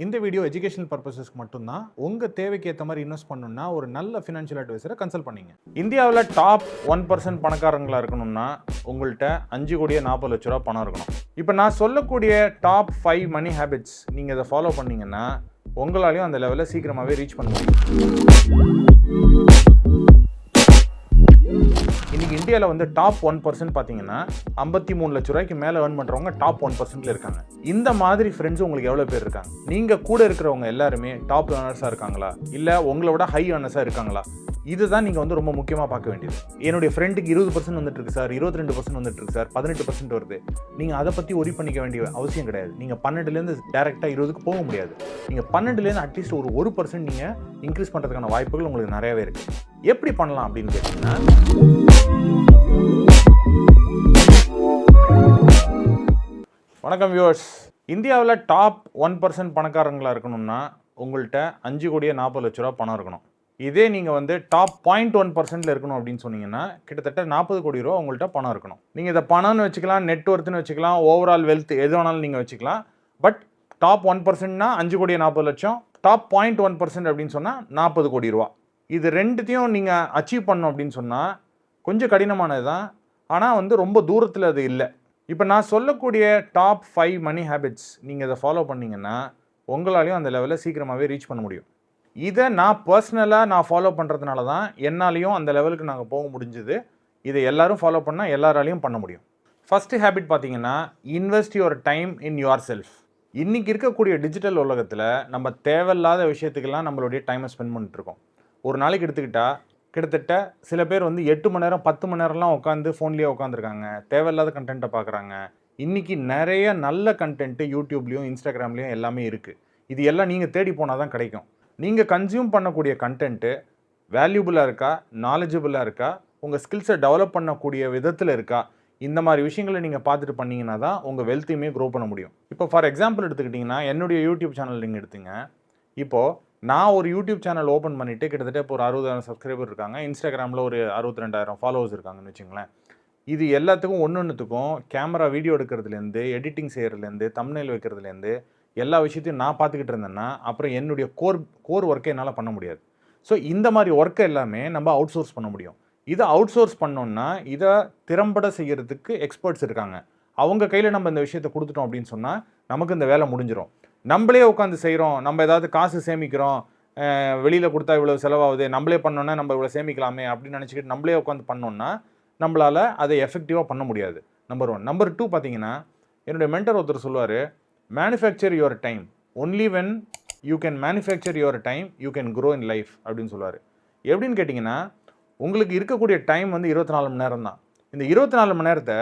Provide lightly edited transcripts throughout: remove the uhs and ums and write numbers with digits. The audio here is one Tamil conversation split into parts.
இந்த வீடியோ எஜுகேஷனல் பர்பஸஸ்க்கு மட்டும்தான். உங்க தேவைக்கு ஏற்ற மாதிரி இன்வெஸ்ட் பண்ணணும்னா ஒரு நல்ல ஃபினான்ஷியல் அட்வைசரை கன்சல்ட் பண்ணீங்க. இந்தியாவில் டாப் 1% பணக்காரங்களா இருக்கணும்னா உங்கள்கிட்ட 5 கோடியே 40 லட்ச ரூபா பணம் இருக்கணும். இப்போ நான் சொல்லக்கூடிய டாப் 5 மணி ஹேபிட்ஸ் நீங்கள் இதை ஃபாலோ பண்ணீங்கன்னா உங்களாலையும் அந்த லெவலில் சீக்கிரமாகவே ரீச் பண்ண முடியும். இன்னைக்கு இந்தியாவில் வந்து டாப் 1% பார்த்தீங்கன்னா 53 லட்ச ரூபாய்க்கு மேலே ஏர்ன் பண்ணுறவங்க டாப் 1%ல இருக்காங்க. இந்த மாதிரி ஃப்ரெண்ட்ஸ் உங்களுக்கு எவ்வளோ பேர் இருக்காங்க? நீங்கள் கூட இருக்கிறவங்க எல்லாருமே டாப் ஏர்னர்ஸாக இருக்காங்களா, இல்லை உங்களோட ஹை ஏர்னர்ஸாக இருக்காங்களா? இதுதான் நீங்கள் வந்து ரொம்ப முக்கியமாக பார்க்க வேண்டியது. என்னுடைய ஃப்ரெண்டுக்கு 20% வந்துட்டு இருக்கு சார், 22% வந்துட்டு இருக்கு சார், 18% வருது. நீங்கள் அதை பற்றி ஒரி பண்ணிக்க வேண்டிய அவசியம் கிடையாது. நீங்கள் 12லேருந்து டேரெக்டாக 20க்கு போக முடியாது. நீங்கள் 12லேருந்து அட்லீஸ்ட் ஒரு 1% நீங்கள் இன்க்ரீஸ் பண்ணுறதுக்கான வாய்ப்புகள் உங்களுக்கு நிறையவே இருக்குது. எப்படி பண்ணலாம் அப்படின்னு கேட்டிங்கன்னா, வணக்கம் வியூவர்ஸ். இந்தியாவில் டாப் 1% பணக்காரங்களாக இருக்கணும்னா உங்கள்கிட்ட 5 கோடியே 40 லட்ச ரூபா பணம் இருக்கணும். இதே நீங்கள் வந்து டாப் 0.1%ல இருக்கணும் அப்படின்னு சொன்னீங்கன்னா கிட்டத்தட்ட 40 கோடி ரூபா உங்கள்கிட்ட பணம் இருக்கணும். நீங்கள் இதை பணம்னு வச்சுக்கலாம், நெட் ஒர்த்துன்னு வச்சுக்கலாம், ஓவரால் வெல்த் எது வேணாலும் நீங்கள் வச்சுக்கலாம். பட் டாப் 1%னா 5 கோடியே 40 லட்சம், டாப் 0.1% அப்படின்னு சொன்னால் 40 கோடி ரூபா. இது ரெண்டுத்தையும் நீங்கள் அச்சீவ் பண்ணணும் அப்படின்னு சொன்னால் கொஞ்சம் கடினமானது தான். ஆனால் வந்து ரொம்ப தூரத்தில் அது இல்லை. இப்போ நான் சொல்லக்கூடிய டாப் 5 மணி ஹேபிட்ஸ் நீங்கள் இதை ஃபாலோ பண்ணிங்கன்னா உங்களாலையும் அந்த லெவலில் சீக்கிரமாகவே ரீச் பண்ண முடியும். இதை நான் பர்சனலாக ஃபாலோ பண்ணுறதுனால தான் என்னாலையும் அந்த லெவலுக்கு நாங்கள் போக முடிஞ்சுது. இதை எல்லாரும் ஃபாலோ பண்ணால் எல்லாராலையும் பண்ண முடியும். ஃபஸ்ட்டு ஹேபிட் பார்த்தீங்கன்னா, invest your time in your self. இன்றைக்கி இருக்கக்கூடிய டிஜிட்டல் உலகத்தில் நம்ம தேவையில்லாத விஷயத்துக்கெல்லாம் நம்மளுடைய டைமை ஸ்பெண்ட் பண்ணிட்டுருக்கோம். ஒரு நாளைக்கு எடுத்துக்கிட்டால் கிட்டத்தட்ட சில பேர் வந்து 8 மணி நேரம் 10 மணி நேரம்லாம் உட்காந்து ஃபோன்லேயே உட்காந்துருக்காங்க, தேவையில்லாத கண்டென்ட்டை பார்க்குறாங்க. இன்றைக்கி நிறைய நல்ல கண்டென்ட்டு யூடியூப்லேயும் இன்ஸ்டாகிராம்லேயும் எல்லாமே இருக்குது. இது எல்லாம் நீங்கள் தேடி போனால் தான் கிடைக்கும். நீங்கள் கன்சியூம் பண்ணக்கூடிய கண்டென்ட்டு வேல்யூபுளாக இருக்கா, நாலேஜபிளாக இருக்கா, உங்கள் ஸ்கில்ஸை டெவலப் பண்ணக்கூடிய விதத்தில் இருக்கா, இந்த மாதிரி விஷயங்களை நீங்கள் பார்த்துட்டு பண்ணிங்கன்னா தான் உங்கள் வெல்த்தையுமே க்ரோ பண்ண முடியும். இப்போ ஃபார் எக்ஸாம்பிள் எடுத்துக்கிட்டிங்கன்னா, என்னுடைய யூடியூப் சேனல் நீங்கள் எடுத்துங்க. இப்போது நான் ஒரு யூடியூப் சேனல் ஓப்பன் பண்ணிவிட்டு கிட்டத்தட்ட இப்போ ஒரு 60,000 சப்ஸ்கிரைபர் இருக்காங்க, இன்ஸ்டாகிராமில் ஒரு 62,000 ஃபாலோவர்ஸ் இருக்காங்கன்னு வச்சுங்களேன். இது எல்லாத்துக்கும் ஒன்றுத்துக்கும் கேமரா வீடியோ எடுக்கிறதுலேருந்து, எடிட்டிங் செய்கிறதுலேருந்து, தம்ப்நெயில் வைக்கிறதுலேருந்து எல்லா விஷயத்தையும் நான் பார்த்துக்கிட்டு இருந்தேன்னா அப்புறம் என்னுடைய கோர் ஒர்க்கை என்னால் பண்ண முடியாது. ஸோ இந்த மாதிரி ஒர்க்கை எல்லாமே நம்ம அவுட் சோர்ஸ் பண்ண முடியும். இதை அவுட் சோர்ஸ் பண்ணோன்னா இதை திறம்பட செய்கிறதுக்கு எக்ஸ்பர்ட்ஸ் இருக்காங்க. அவங்க கையில் நம்ம இந்த விஷயத்தை கொடுத்துட்டோம் அப்படின்னு சொன்னால் நமக்கு இந்த வேலை முடிஞ்சிடும். நம்மளே உட்காந்து செய்கிறோம், நம்ம ஏதாவது காசு சேமிக்கிறோம், வெளியில் கொடுத்தா இவ்வளோ செலவாகுது, நம்மளே பண்ணோன்னா நம்ம இவ்வளோ சேமிக்கலாமே அப்படின்னு நினச்சிக்கிட்டு நம்மளே உட்காந்து பண்ணோன்னா நம்மளால் அதை எஃபெக்டிவாக பண்ண முடியாது. நம்பர் 1. நம்பர் 2 பார்த்தீங்கன்னா, என்னுடைய மென்டர் ஒருத்தர் சொல்லுவார், manufacture your time, only when you can manufacture your time you can grow in life அப்படின்னு சொல்லுவார். எப்படின்னு கேட்டிங்கன்னா, உங்களுக்கு இருக்கக்கூடிய டைம் வந்து 24 மணி நேரம் தான். இந்த 24 மணி நேரத்தை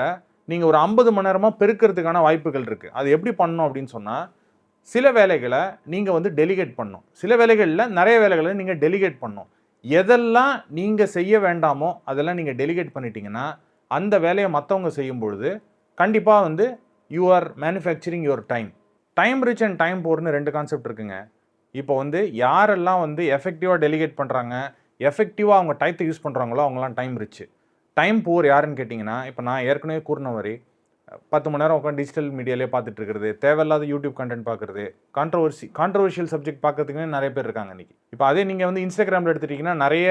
நீங்கள் ஒரு 50 மணி நேரமாக பெருக்கிறதுக்கான வாய்ப்புகள் இருக்குது. அது எப்படி பண்ணணும் அப்படின்னு சொன்னால், சில வேலைகளை நீங்கள் வந்து டெலிகேட் பண்ணணும், சில வேலைகளில் நிறைய வேலைகளை நீங்கள் டெலிகேட் பண்ணணும். எதெல்லாம் நீங்கள் செய்ய வேண்டாமோ அதெல்லாம் நீங்கள் டெலிகேட் பண்ணிட்டீங்கன்னா அந்த வேலையை மற்றவங்க செய்யும் பொழுது கண்டிப்பாக வந்து you are manufacturing your time. Time rich and time போர்னு 2 கான்செப்ட் இருக்குங்க. இப்போ வந்து யாரெல்லாம் வந்து எஃபெக்டிவாக டெலிகேட் பண்ணுறாங்க, எஃபெக்டிவாக அவங்க டைத்தை யூஸ் பண்ணுறாங்களோ அவங்களாம் டைம் ரிச். டைம் போர் யாருன்னு கேட்டிங்கன்னா, இப்போ நான் ஏற்கனவே கூறின மாதிரி 10 மணி நேரம் உட்காந்து டிஜிட்டல் மீடியாலே பார்த்துட்டு இருக்கிறது, தேவையில்லாத யூடியூப் கண்டென்ட் பார்க்குறது, கான்ட்ரவர்ஷியல் சப்ஜெக்ட் பார்க்கறதுக்குன்னே நிறைய பேர் இருக்காங்க இன்றைக்கி. இப்போ அதே நீங்கள் வந்து இன்ஸ்டாகிராமில் எடுத்துட்டிங்கன்னா நிறைய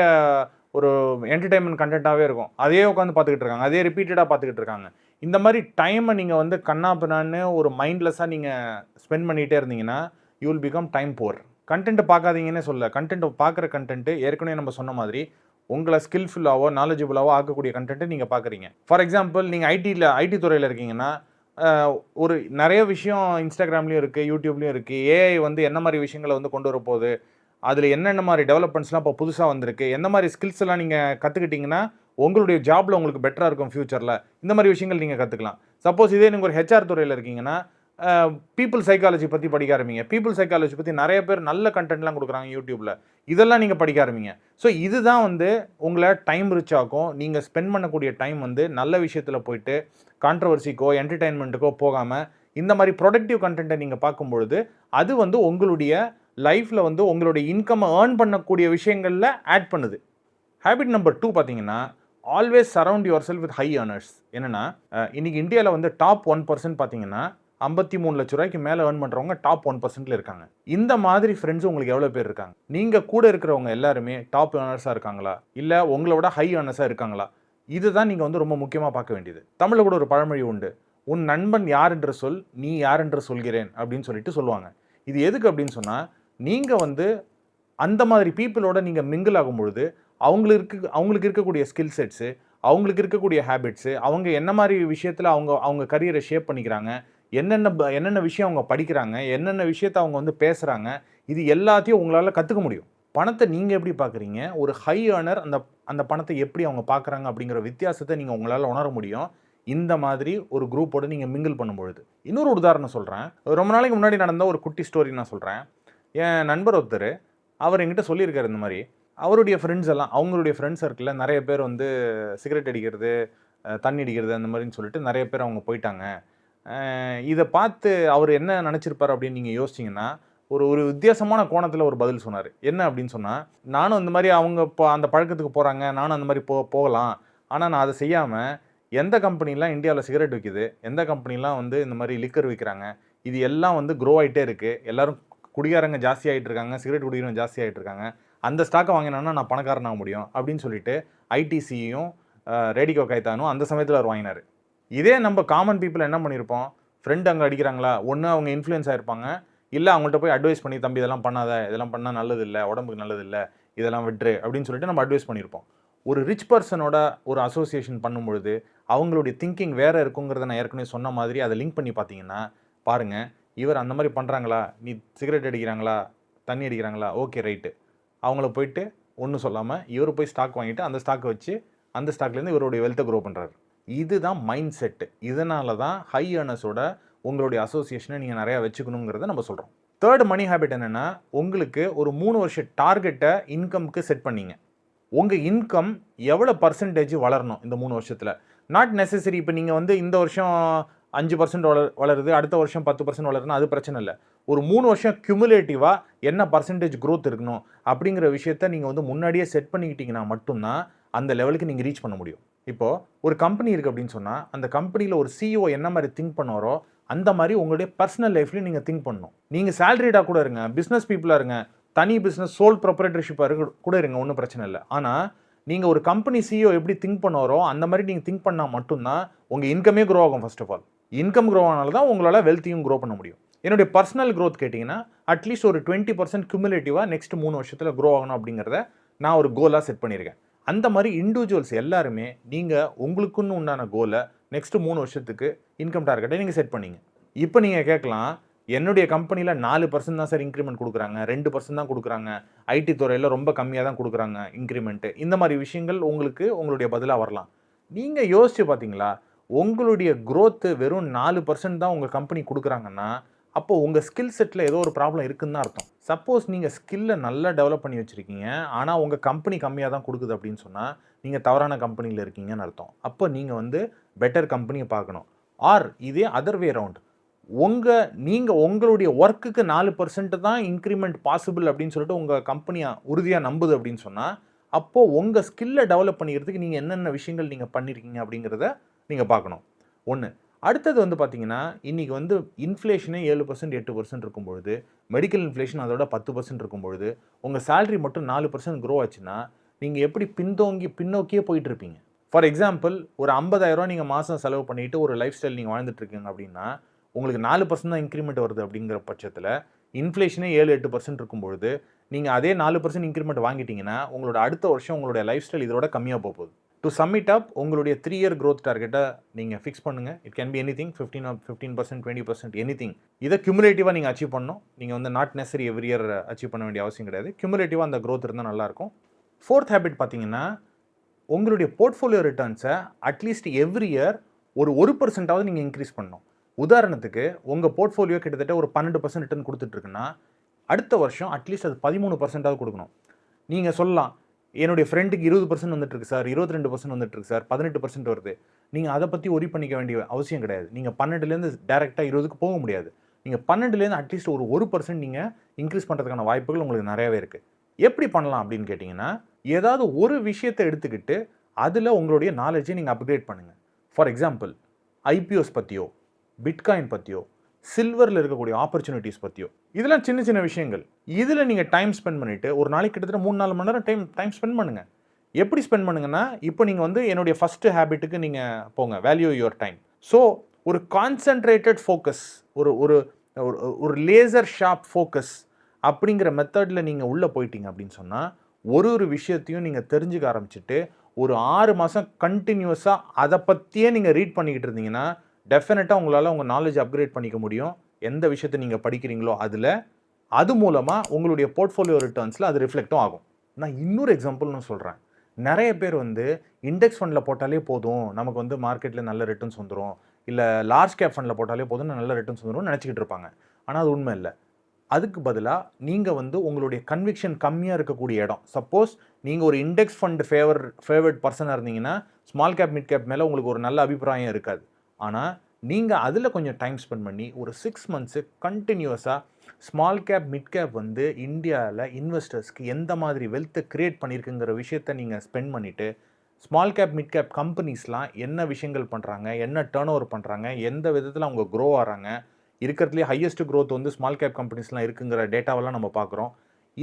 ஒரு என்டர்டைன்மெண்ட் கண்டென்ட்டாகவே இருக்கும், அதே உட்காந்து பார்த்துக்கிட்டு இருக்காங்க, அதே ரிப்பீட்டடாக பார்த்துக்கிட்டு இருக்காங்க. இந்த மாதிரி டைமை நீங்கள் வந்து கண்ணாப்பினான்னு ஒரு மைண்ட்லெஸ்ஸாக நீங்கள் ஸ்பெண்ட் பண்ணிகிட்டே இருந்தீங்கன்னா you will become time poor. Content பார்க்காதீங்கன்னே சொல்ல, கண்டென்ட் பார்க்குற கண்டென்ட்டு ஏற்கனவே நம்ம சொன்ன மாதிரி உங்களை ஸ்கில்ஃபுல்லாவோ நாலேஜபுளாவோ ஆக்கக்கூடிய கண்டென்ட்டை நீங்கள் பார்க்குறீங்க. ஃபார் எக்ஸாம்பிள் நீங்கள் ஐடி துறையில் இருக்கீங்கன்னா ஒரு நிறைய விஷயம் இன்ஸ்டாகிராம்லேயும் இருக்குது, யூடியூப்லேயும் இருக்குது. ஏஐ வந்து என்ன மாதிரி விஷயங்களை வந்து கொண்டு வரப்போகுது, அதில் என்னென்ன மாதிரி டெவலப்மெண்ட்ஸ்லாம் இப்போ புதுசாக வந்திருக்கு, எந்த மாதிரி ஸ்கில்ஸ் எல்லாம் நீங்கள் கற்றுக்கிட்டிங்கன்னா உங்களுடைய ஜாபில் உங்களுக்கு பெட்டராக இருக்கும் ஃப்யூச்சரில், இந்த மாதிரி விஷயங்கள் நீங்கள் கற்றுக்கலாம். சப்போஸ் இதே நீங்கள் ஒரு ஹெச்ஆர் துறையில் இருக்கீங்கன்னா பீப்புள் சைக்காலஜி பற்றி படிக்க ஆரம்பிங்க. பீப்புள் சைக்காலஜி பற்றி நிறைய பேர் நல்ல கண்டென்ட்லாம் கொடுக்குறாங்க யூடியூப்பில், இதெல்லாம் நீங்கள் படிக்க ஆரம்பிங்க. ஸோ இதுதான் வந்து உங்களை டைம் ரிச் ஆகும். நீங்கள் ஸ்பெண்ட் பண்ணக்கூடிய டைம் வந்து நல்ல விஷயத்தில் போயிட்டு கான்ட்ரவர்சிக்கோ என்டர்டெயின்மெண்ட்டுக்கோ போகாமல் இந்த மாதிரி ப்ரொடக்டிவ் கண்டென்ட்டை நீங்கள் பார்க்கும்பொழுது அது வந்து உங்களுடைய லைஃப்பில் வந்து உங்களுடைய இன்கம்மை ஏர்ன் பண்ணக்கூடிய விஷயங்களில் ஆட் பண்ணுது. ஹேபிட் நம்பர் 2 பார்த்தீங்கன்னா, always surround your self with high earners. என்னென்னா, இன்றைக்கி இந்தியாவில் வந்து டாப் 1% பார்த்தீங்கன்னா 53 லட்ச ரூபாய்க்கு மேலே ஏர்ன் பண்ணுறவங்க டாப் 1%ல இருக்காங்க. இந்த மாதிரி ஃப்ரெண்ட்ஸ் உங்களுக்கு எவ்வளோ பேர் இருக்காங்க? நீங்கள் கூட இருக்கிறவங்க எல்லாருமே டாப் ஏர்னர்ஸாக இருக்காங்களா, இல்லை உங்களோட ஹை ஏர்னர்ஸாக இருக்காங்களா? இதுதான் நீங்கள் வந்து ரொம்ப முக்கியமாக பார்க்க வேண்டியது. தமிழில் கூட ஒரு பழமொழி உண்டு, உன் நண்பன் யார் என்று சொல், நீ யார் என்று சொல்கிறேன் அப்படின்னு சொல்லிட்டு சொல்லுவாங்க. இது எதுக்கு அப்படின்னு சொன்னால், நீங்கள் வந்து அந்த மாதிரி பீப்புளோட நீங்கள் மிங்கிள் ஆகும்பொழுது அவங்களுக்கு இருக்கக்கூடிய ஸ்கில் செட்ஸு, அவங்களுக்கு இருக்கக்கூடிய ஹேபிட்ஸு, அவங்க என்ன மாதிரி விஷயத்தில் அவங்க கரியரை ஷேப் பண்ணிக்கிறாங்க, என்னென்ன விஷயம் அவங்க படிக்கிறாங்க, என்னென்ன விஷயத்தை அவங்க வந்து பேசுகிறாங்க, இது எல்லாத்தையும் உங்களால் கற்றுக்க முடியும். பணத்தை நீங்கள் எப்படி பார்க்குறீங்க, ஒரு ஹை ஏர்னர் அந்த பணத்தை எப்படி அவங்க பார்க்குறாங்க அப்படிங்கிற வித்தியாசத்தை நீங்கள் உங்களால் உணர முடியும் இந்த மாதிரி ஒரு குரூப்போடு நீங்கள் மிங்கிள் பண்ணும்பொழுது. இன்னொரு உதாரணம் சொல்கிறேன். ரொம்ப நாளைக்கு முன்னாடி நடந்த ஒரு குட்டி ஸ்டோரி நான் சொல்கிறேன். என் நண்பர் ஒருத்தர், அவர் என்கிட்ட சொல்லியிருக்காரு இந்த மாதிரி, அவருடைய ஃப்ரெண்ட்ஸ் எல்லாம், அவங்களுடைய ஃப்ரெண்ட்ஸ் சர்க்கிளில் நிறைய பேர் வந்து சிகரெட் அடிக்கிறது, தண்ணி அடிக்கிறது அந்த மாதிரின்னு சொல்லிட்டு நிறைய பேர் அவங்க போயிட்டாங்க. இதை பார்த்து அவர் என்ன நினச்சிருப்பார் அப்படின்னு நீங்கள் யோசிச்சிங்கன்னா, ஒரு வித்தியாசமான கோணத்தில் ஒரு பதில் சொன்னார். என்ன அப்படின்னு சொன்னால், நானும் இந்த மாதிரி அவங்க இப்போ அந்த பழக்கத்துக்கு போகிறாங்க, நானும் அந்த மாதிரி போகலாம், ஆனால் நான் அதை செய்யாமல் எந்த கம்பெனிலாம் இந்தியாவில் சிகரெட் விற்கிது, எந்த கம்பெனிலாம் வந்து இந்த மாதிரி லிக்கர் விற்கிறாங்க, இது எல்லாம் வந்து க்ரோ ஆகிட்டே இருக்குது, எல்லோரும் குடிகாரங்க ஜாஸ்தி ஆகிட்டு இருக்காங்க, சிகரெட் குடிக்கிறவங்க ஜாஸ்தி ஆகிட்டு இருக்காங்க, அந்த ஸ்டாக்கை வாங்கினான்னா நான் பணக்காரனாக முடியும் அப்படின்னு சொல்லிட்டு ஐடிசியும் ரேடிகோ கைத்தானும் அந்த சமயத்தில் அவர் வாங்கினார். இதே நம்ம காமன் பீப்புள் என்ன பண்ணியிருப்போம், ஃப்ரெண்ட் அங்கே அடிக்கிறாங்களா, ஒன்று அவங்க இன்ஃப்ளூயன்ஸ் ஆகிருப்பாங்க, இல்லை அவங்கள்ட்ட போய் அட்வைஸ் பண்ணி, தம்பி இதெல்லாம் பண்ணாத, இதெல்லாம் பண்ணால் நல்லது இல்லை, உடம்புக்கு நல்லது இல்லை, இதெல்லாம் விட்டுரு அப்படின்னு சொல்லிட்டு நம்ம அட்வைஸ் பண்ணியிருப்போம். ஒரு ரிச் பர்சனோட ஒரு அசோசியேஷன் பண்ணும்பொழுது அவங்களுடைய திங்கிங் வேறு இருக்குங்கிறத நான் ஏற்கனவே சொன்ன மாதிரி அதை லிங்க் பண்ணி பார்த்தீங்கன்னா பாருங்கள், இவர் அந்த மாதிரி பண்ணுறாங்களா, நீ சிகரெட் அடிக்கிறாங்களா, தண்ணி அடிக்கிறாங்களா, ஓகே ரைட்டு, அவங்கள போயிட்டு ஒன்றும் சொல்லாமல் இவர் போய் ஸ்டாக் வாங்கிட்டு அந்த ஸ்டாக்கை வச்சு அந்த ஸ்டாக்லேருந்து இவருடைய வெல்த்தை க்ரோ பண்ணுறாரு. இதுதான் மைண்ட் செட்டு. இதனால தான் ஹை ஏர்னர்ஸோட உங்களுடைய அசோசியேஷனை நீங்கள் நிறையா வச்சுக்கணுங்கிறத நம்ம சொல்கிறோம். தேர்ட் மணி ஹேபிட் என்னென்னா, உங்களுக்கு ஒரு 3 வருஷ டார்கெட்டை இன்கம்க்கு செட் பண்ணிங்க. உங்கள் இன்கம் எவ்வளோ பர்சன்டேஜ் வளரணும் இந்த 3 வருஷத்தில். நாட் நெசசரி இப்போ நீங்கள் வந்து இந்த வருஷம் 5% வளருது, அடுத்த வருஷம் 10% வளருதுன்னா அது பிரச்சனை இல்லை. ஒரு 3 வருஷம் கியூமுலேட்டிவாக என்ன பர்சன்டேஜ் க்ரோத் இருக்கணும் அப்படிங்கிற விஷயத்த நீங்கள் வந்து முன்னாடியே செட் பண்ணிக்கிட்டீங்கன்னா மட்டும்தான் அந்த லெவலுக்கு நீங்கள் ரீச் பண்ண முடியும். இப்போது ஒரு கம்பெனி இருக்குது அப்படின்னு சொன்னால், அந்த கம்பெனியில் ஒரு சிஇஓ என்ன மாதிரி திங்க் பண்ணுவாரோ அந்த மாதிரி உங்களுடைய பர்சனல் லைஃப்லையும் நீங்கள் திங்க் பண்ணணும். நீங்கள் சேலரிடாக கூட இருங்க, பிஸ்னஸ் பீப்புளாக இருங்க, தனி பிஸ்னஸ் சோல் ப்ரொப்ரைட்டர்ஷிப்பாக கூட இருங்க, ஒன்றும் பிரச்சனை இல்லை. ஆனால் நீங்கள் ஒரு கம்பெனி சிஇஓ எப்படி திங்க் பண்ணுவாரோ அந்த மாதிரி நீங்கள் திங்க் பண்ணால் மட்டும்தான் உங்கள் இன்கமே க்ரோ ஆகும். First of all income grow ஆனால தான் உங்களால் வெல்த்தையும் க்ரோ பண்ண முடியும். என்னுடைய பர்சனல் க்ரோத் கேட்டிங்கன்னா அட்லீஸ்ட் ஒரு 20% கியூமுலேட்டிவாக நெக்ஸ்ட் 3 வருஷத்தில் க்ரோ ஆகணும் அப்படிங்கிறத நான் ஒரு கோலாக செட் பண்ணியிருக்கேன். அந்த மாதிரி இண்டிவிஜுவல்ஸ் எல்லாருமே நீங்கள் உங்களுக்குன்னு உண்டான கோலை நெக்ஸ்ட் 3 வருஷத்துக்கு இன்கம் டார்கெட்டை நீங்கள் செட் பண்ணிங்க. இப்போ நீங்கள் கேட்கலாம், என்னுடைய கம்பெனியில் 4% தான் சார் இன்க்ரிமெண்ட் கொடுக்குறாங்க, 2% தான் கொடுக்குறாங்க, ஐடி துறையில் ரொம்ப கம்மியாக தான் கொடுக்குறாங்க இன்க்ரிமெண்ட்டு, இந்த மாதிரி விஷயங்கள் உங்களுடைய பதிலாக வரலாம். நீங்கள் யோசிச்சு பார்த்தீங்களா, உங்களுடைய க்ரோத்து வெறும் 4% தான் உங்கள் கம்பெனி கொடுக்குறாங்கன்னா அப்போது உங்கள் ஸ்கில் செட்டில் ஏதோ ஒரு ப்ராப்ளம் இருக்குன்னு தான் அர்த்தம். சப்போஸ் நீங்கள் ஸ்கில்லை நல்லா டெவலப் பண்ணி வச்சுருக்கீங்க, ஆனால் உங்கள் கம்பெனி கம்மியாக தான் கொடுக்குது அப்படின்னு சொன்னால் நீங்கள் தவறான கம்பெனியில் இருக்கீங்கன்னு அர்த்தம். அப்போ நீங்கள் வந்து பெட்டர் கம்பெனியை பார்க்கணும். ஆர் இதே அதர் வே ரவுண்ட், நீங்கள் உங்களுடைய ஒர்க்குக்கு 4% தான் இன்க்ரிமெண்ட் பாசிபிள் அப்படின்னு சொல்லிட்டு உங்கள் கம்பெனியை உறுதியாக நம்புது அப்படின்னு சொன்னால், அப்போது உங்கள் ஸ்கில்லை டெவலப் பண்ணிக்கிறதுக்கு நீங்கள் என்னென்ன விஷயங்கள் நீங்கள் பண்ணியிருக்கீங்க அப்படிங்கிறத நீங்கள் பார்க்கணும். ஒன்று. அடுத்தது வந்து பார்த்தீங்கன்னா, இன்றைக்கி வந்து இன்ஃப்ளேஷனே 7% 8% இருக்கும்பொழுது, மெடிக்கல் இன்ஃப்ளேஷன் அதோட 10% இருக்கும்பொழுது, உங்கள் சேலரி மட்டும் 4% க்ரோ ஆச்சுன்னா நீங்கள் எப்படி பின்னோக்கியே போயிட்டு இருப்பீங்க. ஃபார் எக்ஸாம்பிள், ஒரு 50,000 நீங்கள் மாதம் செலவு பண்ணிவிட்டு ஒரு லைஃப் ஸ்டைல் நீங்கள் வாழ்ந்துட்டுருக்கீங்க அப்படின்னா, உங்களுக்கு 4% தான் இன்க்ரிமெண்ட் வருது அப்படிங்கிற பட்சத்தில், இன்ஃப்ளேஷனே 7-8% இருக்கும்பொழுது நீங்கள் அதே 4% இன்க்ரிமெண்ட் வாங்கிட்டீங்கன்னா உங்களோட அடுத்த வருஷம் உங்களுடைய லைஃப் ஸ்டைல் இதோட கம்மியாக போகுது. டு சம் இட் அப், உங்களுடைய 3 இயர் க்ரோத் டார்கெட்டை நீங்கள் ஃபிக்ஸ் பண்ணுங்கள். It can be anything, 15%, 20%, anything. இதை கியூமுலேட்டிவாக நீங்கள் அச்சீவ் பண்ணணும். நீங்கள் வந்து not necessary every year achieve பண்ண வேண்டிய அவசியம் கிடையாது. கியூமுலேட்டிவாக அந்த க்ரோத் இருந்தால் நல்லாயிருக்கும். ஃபோர்த் ஹேபிட் பார்த்தீங்கன்னா, உங்களுடைய போர்ட்ஃபோலியோ ரிட்டர்ன்ஸை அட்லீஸ்ட் எவ்ரி இயர் ஒரு 1%ஆவது நீங்கள் இன்க்ரீஸ் பண்ணணும். உதாரணத்துக்கு, உங்கள் போர்ட்ஃபோலியோ கிட்டத்தட்ட ஒரு 12% ரிட்டர்ன் கொடுத்துட்ருக்குன்னா, அடுத்த வருஷம் அட்லீஸ்ட் அது 13%ஆவது கொடுக்கணும். நீங்கள் சொல்லலாம், என்னுடைய ஃப்ரெண்டுக்கு 20% வந்துட்டுருக்கு சார், 22% வந்துட்டுருக்கு சார், 18% வருது. நீங்கள் அதை பற்றி ஒரி பண்ணிக்க வேண்டிய அவசியம் கிடையாது. நீங்கள் 12லேருந்து டேரெக்டாக 20க்கு போக முடியாது. நீங்கள் 12லேருந்து அட்லீஸ்ட் ஒரு 1% நீங்கள் இன்க்ரீஸ் பண்ணுறதுக்கான வாய்ப்புகள் உங்களுக்கு நிறையாவே இருக்குது. எப்படி பண்ணலாம் அப்படின்னு கேட்டிங்கன்னா, ஏதாவது ஒரு விஷயத்தை எடுத்துக்கிட்டு அதில் உங்களுடைய நாலேஜை நீங்கள் அப்கிரேட் பண்ணுங்கள். ஃபார் எக்ஸாம்பிள், ஐபிஓஸ் பற்றியோ, பிட்காயின் பற்றியோ, சில்வரில் இருக்கக்கூடிய ஆப்பர்ச்சுனிட்டிஸ் பற்றியோ. இதெல்லாம் சின்ன சின்ன விஷயங்கள். இதில் நீங்கள் டைம் ஸ்பெண்ட் பண்ணிவிட்டு ஒரு நாளைக்கு கிட்டத்தட்ட 3-4 மணி நேரம் டைம் ஸ்பெண்ட் பண்ணுங்கள். எப்படி ஸ்பெண்ட் பண்ணுங்கன்னா, இப்போ நீங்கள் வந்து என்னுடைய ஃபஸ்ட்டு ஹேபிட்டுக்கு நீங்கள் போங்க, வேல்யூ யுவர் டைம். ஸோ ஒரு கான்சென்ட்ரேட்டட் ஃபோக்கஸ், ஒரு ஒரு ஒரு லேசர் ஷார்ப் ஃபோக்கஸ் அப்படிங்கிற மெத்தடில் நீங்கள் உள்ளே போயிட்டீங்க அப்படின்னு சொன்னால், ஒரு விஷயத்தையும் நீங்கள் தெரிஞ்சுக்க ஆரம்பிச்சுட்டு ஒரு 6 மாதம் கண்டினியூஸாக அதை பற்றியே நீங்கள் ரீட் பண்ணிக்கிட்டு இருந்தீங்கன்னா, டெஃபினட்டாக உங்களால் உங்கள் நாலேஜ் அப்கிரேட் பண்ணிக்க முடியும். எந்த விஷயத்தை நீங்கள் படிக்கிறீங்களோ அதில், அது மூலமாக உங்களுடைய போர்ட்ஃபோலியோ ரிட்டர்ன்ஸில் அது ரிஃப்ளெக்டும் ஆகும். நான் இன்னொரு எக்ஸாம்பிள்னு சொல்கிறேன். நிறைய பேர் வந்து இண்டெக்ஸ் ஃபண்டில் போட்டாலே போதும், நமக்கு வந்து மார்க்கெட்டில் நல்ல ரிட்டர்ன்ஸ் வந்துடும், இல்லை லார்ஜ் கேப் ஃபண்டில் போட்டாலே போதும் நல்ல ரிட்டர்ன்ஸ் வந்துடும் நினச்சிக்கிட்டு இருப்பாங்க. ஆனால் அது உண்மை இல்லை. அதுக்கு பதிலாக நீங்கள் வந்து உங்களுடைய கன்விக்ஷன் கம்மியாக இருக்கக்கூடிய இடம், சப்போஸ் நீங்கள் ஒரு இண்டெக்ஸ் ஃபண்ட் ஃபேவரட் பர்சனாக இருந்தீங்கன்னா ஸ்மால் கேப் மிட் கேப் மேலே உங்களுக்கு ஒரு நல்ல அபிப்பிராயம் இருக்காது. ஆனால் நீங்கள் அதில் கொஞ்சம் டைம் ஸ்பெண்ட் பண்ணி ஒரு 6 மந்த்ஸு கண்டினியூஸாக ஸ்மால் கேப் மிட் கேப் வந்து இந்தியாவில் இன்வெஸ்டர்ஸ்க்கு எந்த மாதிரி வெல்த்தை க்ரியேட் பண்ணியிருக்குங்கிற விஷயத்தை நீங்கள் ஸ்பெண்ட் பண்ணிவிட்டு, ஸ்மால் கேப் மிட் கேப் கம்பெனிஸ்லாம் என்ன விஷயங்கள் பண்ணுறாங்க, என்ன டேர்ன் ஓவர் பண்ணுறாங்க, எந்த விதத்தில் அவங்க க்ரோ ஆகிறாங்க, இருக்கிறதுலே ஹையஸ்ட் க்ரோத் வந்து ஸ்மால் கேப் கம்பெனிஸ்லாம் இருக்குங்கிற டேட்டாவெல்லாம் நம்ம பார்க்குறோம்.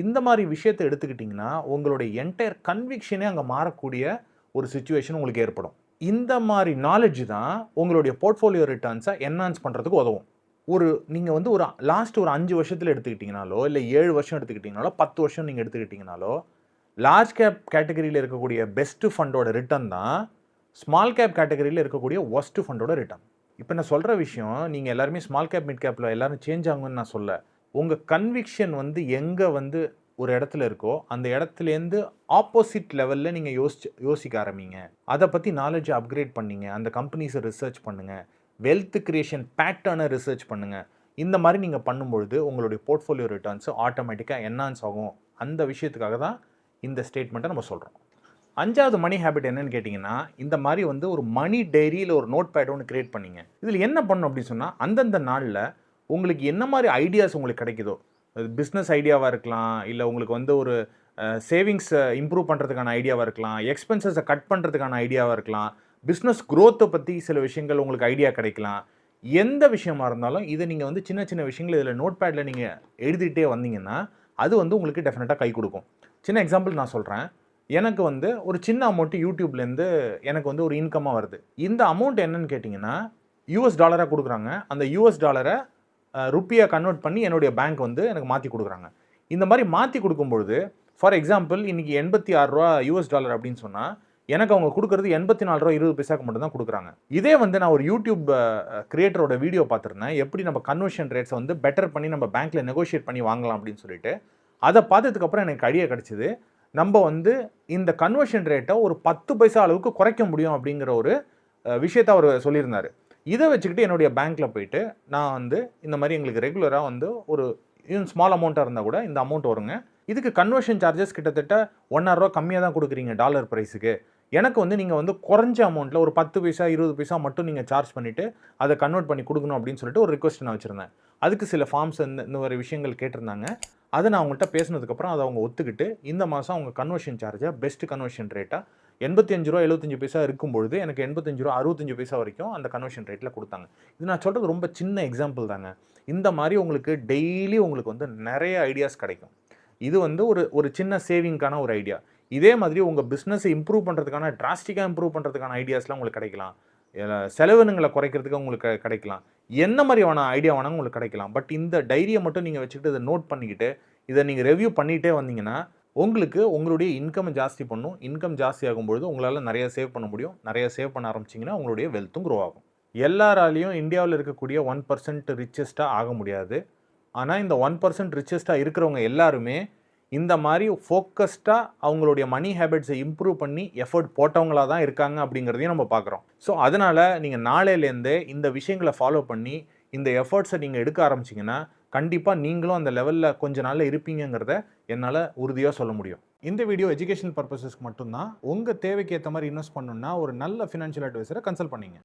இந்த மாதிரி விஷயத்தை எடுத்துக்கிட்டிங்கன்னா உங்களுடைய என்டையர் கன்விக்ஷனே அங்கே மாறக்கூடிய ஒரு சிச்சுவேஷன் உங்களுக்கு ஏற்படும். இந்த மாதிரி நாலேஜ் தான் உங்களுடைய போர்ட்ஃபோலியோ ரிட்டர்ன்ஸை என்ஹான்ஸ் பண்ணுறதுக்கு உதவும். நீங்கள் வந்து ஒரு லாஸ்ட் ஒரு 5 வருஷத்தில் எடுத்துக்கிட்டிங்கனாலோ, இல்லை 7 வருஷம் எடுத்துக்கிட்டிங்கனாலோ, 10 வருஷம் நீங்கள் எடுத்துக்கிட்டிங்கனாலோ, லார்ஜ் கேப் கேட்டகரியில் இருக்கக்கூடிய பெஸ்ட்டு ஃபண்டோட ரிட்டர்ன் தான் ஸ்மால் கேப் கேட்டகரியில் இருக்கக்கூடிய ஒஸ்ட்டு ஃபண்டோட ரிட்டர்ன். இப்போ நான் சொல்கிற விஷயம், நீங்கள் எல்லாருமே ஸ்மால் கேப் மிட் கேப்பில் எல்லோரும் சேஞ்ச் ஆகுங்கன்னு நான் சொல்ல. உங்கள் கன்விக்ஷன் வந்து எங்கே வந்து ஒரு இடத்துல இருக்கோ அந்த இடத்துலேருந்து ஆப்போசிட் லெவலில் நீங்கள் யோசிக்க ஆரம்பிங்க. அதை பற்றி நாலேஜை அப்கிரேட் பண்ணிங்க, அந்த கம்பெனிஸை ரிசர்ச் பண்ணுங்கள், வெல்த் கிரியேஷன் பேட்டர்னை ரிசர்ச் பண்ணுங்கள். இந்த மாதிரி நீங்கள் பண்ணும்பொழுது உங்களுடைய போர்ட்ஃபோலியோ ரிட்டர்ன்ஸு ஆட்டோமேட்டிக்காக என்ஹான்ஸ் ஆகும். அந்த விஷயத்துக்காக தான் இந்த ஸ்டேட்மெண்ட்டை நம்ம சொல்கிறோம். 5வது மணி ஹேபிட் என்னன்னு கேட்டிங்கன்னா, இந்த மாதிரி வந்து ஒரு மணி டைரியில் ஒரு நோட் பேட் ஒன்று கிரியேட் பண்ணிங்க. இதில் என்ன பண்ணணும் அப்படின்னு சொன்னால், அந்தந்த நாளில் உங்களுக்கு என்ன மாதிரி ஐடியாஸ் உங்களுக்கு கிடைக்குதோ, அது பிஸ்னஸ் ஐடியாவாக இருக்கலாம், இல்லை உங்களுக்கு வந்து ஒரு சேவிங்ஸை இம்ப்ரூவ் பண்ணுறதுக்கான ஐடியாவாக இருக்கலாம், எக்ஸ்பென்சஸை கட் பண்ணுறதுக்கான ஐடியாவாக இருக்கலாம், பிஸ்னஸ் க்ரோத்தை பற்றி சில விஷயங்கள் உங்களுக்கு ஐடியா கிடைக்கலாம். எந்த விஷயமா இருந்தாலும் இதை நீங்கள் வந்து சின்ன சின்ன விஷயங்கள் இதில் நோட் பேடில் நீங்கள் எழுதிட்டே வந்தீங்கன்னா அது வந்து உங்களுக்கு டெஃபினட்டாக கை கொடுக்கும். சின்ன எக்ஸாம்பிள் நான் சொல்கிறேன். எனக்கு வந்து ஒரு சின்ன அமௌண்ட்டு யூடியூப்லேருந்து எனக்கு வந்து ஒரு இன்கமாக வருது. இந்த அமௌண்ட் என்னன்னு கேட்டிங்கன்னா யூஎஸ் டாலராக கொடுக்குறாங்க. அந்த யூஎஸ் டாலரை ருப்பியாக கன்வெர்ட் பண்ணி என்னுடைய பேங்க் வந்து எனக்கு மாற்றி கொடுக்குறாங்க. இந்த மாதிரி மாற்றி கொடுக்கும்பொழுது ஃபார் எக்ஸாம்பிள் இன்றைக்கி 86 ரூபா யூஎஸ் டாலர் அப்படின்னு சொன்னால் எனக்கு அவங்க கொடுக்குறது 84 ரூபா 20 பைசாக்கு மட்டும் தான் கொடுக்குறாங்க. இதே வந்து நான் ஒரு யூடியூப் கிரியேட்டரோட வீடியோ பார்த்துருந்தேன், எப்படி நம்ம கன்வர்ஷன் ரேட்ஸை வந்து பெட்டர் பண்ணி நம்ம பேங்க்கில் நெகோஷியேட் பண்ணி வாங்கலாம் அப்படின்னு சொல்லிட்டு. அதை பார்த்ததுக்கப்புறம் எனக்கு ஐடியா கிடச்சிது, நம்ம வந்து இந்த கன்வர்ஷன் ரேட்டை ஒரு 10 பைசா அளவுக்கு குறைக்க முடியும் அப்படிங்கிற ஒரு விஷயத்தை அவர் சொல்லியிருந்தார். இதை வச்சுக்கிட்டு என்னுடைய பேங்க்கில் போயிட்டு நான் வந்து இந்த மாதிரி எங்களுக்கு ரெகுலராக வந்து ஒரு ஸ்மால் அமௌண்ட்டாக இருந்தால் கூட இந்த அமௌண்ட் வருங்க, இதுக்கு கன்வர்ஷன் சார்ஜஸ் கிட்டத்தட்ட 1.5 ரூபா கம்மியாக தான் கொடுக்குறீங்க டாலர் ப்ரைஸுக்கு, எனக்கு வந்து நீங்கள் வந்து குறைஞ்ச அமௌண்ட்டில் ஒரு 10 பைசா 20 பைசா மட்டும் நீங்கள் சார்ஜ் பண்ணிவிட்டு அதை கன்வெர்ட் பண்ணி கொடுக்கணும் அப்படின்னு சொல்லிட்டு ஒரு ரிக்வஸ்ட் நான் வச்சுருந்தேன். அதுக்கு சில ஃபார்ம்ஸ் இந்த மாதிரி விஷயங்கள் கேட்டிருந்தாங்க. அதை நான் அவங்கள்ட்ட பேசினதுக்கப்புறம் அதை அவங்க ஒத்துக்கிட்டு இந்த மாதம் அவங்க கன்வர்ஷன் சார்ஜை பெஸ்ட் கன்வர்ஷன் ரேட்டாக 85 ரூபா 75 பைசா இருக்கும்பொழுது எனக்கு 85 ரூபா 65 பைசா வரைக்கும் அந்த கன்வர்ஷன் ரேட்டில் கொடுத்தாங்க. இது நான் சொல்கிறது ரொம்ப சின்ன எக்ஸாம்பிள் தாங்க. இந்த மாதிரி உங்களுக்கு டெய்லி உங்களுக்கு வந்து நிறைய ஐடியாஸ் கிடைக்கும். இது வந்து ஒரு சின்ன சேவிங்கான ஒரு ஐடியா. இதே மாதிரி உங்கள் பிஸ்னஸை இம்ப்ரூவ் பண்ணுறதுக்கான டிராஸ்டிக்காக இம்ப்ரூவ் பண்ணுறதுக்கான ஐடியாஸ்லாம் உங்களுக்கு கிடைக்கலாம். செலவினங்களை குறைக்கிறதுக்கு உங்களுக்கு கிடைக்கலாம். என்ன மாதிரியான ஐடியா வேணாலும் உங்களுக்கு கிடைக்கலாம். பட் இந்த டைரியை மட்டும் நீங்கள் வச்சுக்கிட்டு இதை நோட் பண்ணிக்கிட்டு இதை நீங்கள் ரெவ்யூ பண்ணிகிட்டே வந்தீங்கன்னா உங்களுக்கு உங்களுடைய இன்கம் ஜாஸ்தி பண்ணும். இன்கம் ஜாஸ்தி ஆகும்பொழுது உங்களால் நிறைய சேவ் பண்ண முடியும். நிறைய சேவ் பண்ண ஆரம்பிச்சிங்கன்னா உங்களுடைய வெல்த்தும் க்ரோ ஆகும். எல்லாராலையும் இந்தியாவில் இருக்கக்கூடிய 1% ரிச்சஸ்ட்டாக ஆக முடியாது. ஆனால் இந்த 1% ரிச்சஸ்ட்டாக இருக்கிறவங்க எல்லாருமே இந்த மாதிரி ஃபோக்கஸ்டாக அவங்களுடைய மணி ஹேபிட்ஸை இம்ப்ரூவ் பண்ணி எஃபர்ட் போட்டவங்களாக தான் இருக்காங்க அப்படிங்கிறதையும் நம்ம பார்க்குறோம். ஸோ அதனால் நீங்கள் நாளையிலேருந்தே இந்த விஷயங்களை ஃபாலோ பண்ணி இந்த எஃபர்ட்ஸை நீங்கள் எடுக்க ஆரம்பிச்சிங்கன்னா கண்டிப்பாக நீங்களும் அந்த லெவலில் கொஞ்ச நாளில் இருப்பீங்கிறத என்னால் உறுதியாக சொல்ல முடியும். இந்த வீடியோ எஜுகேஷனல் பர்பஸஸ்க்கு மட்டும்தான். உங்கள் தேவைக்கு ஏற்ற மாதிரி இன்வெஸ்ட் பண்ணணுன்னா ஒரு நல்ல ஃபினான்ஷியல் அட்வைசரை கன்சல்ட் பண்ணிங்க.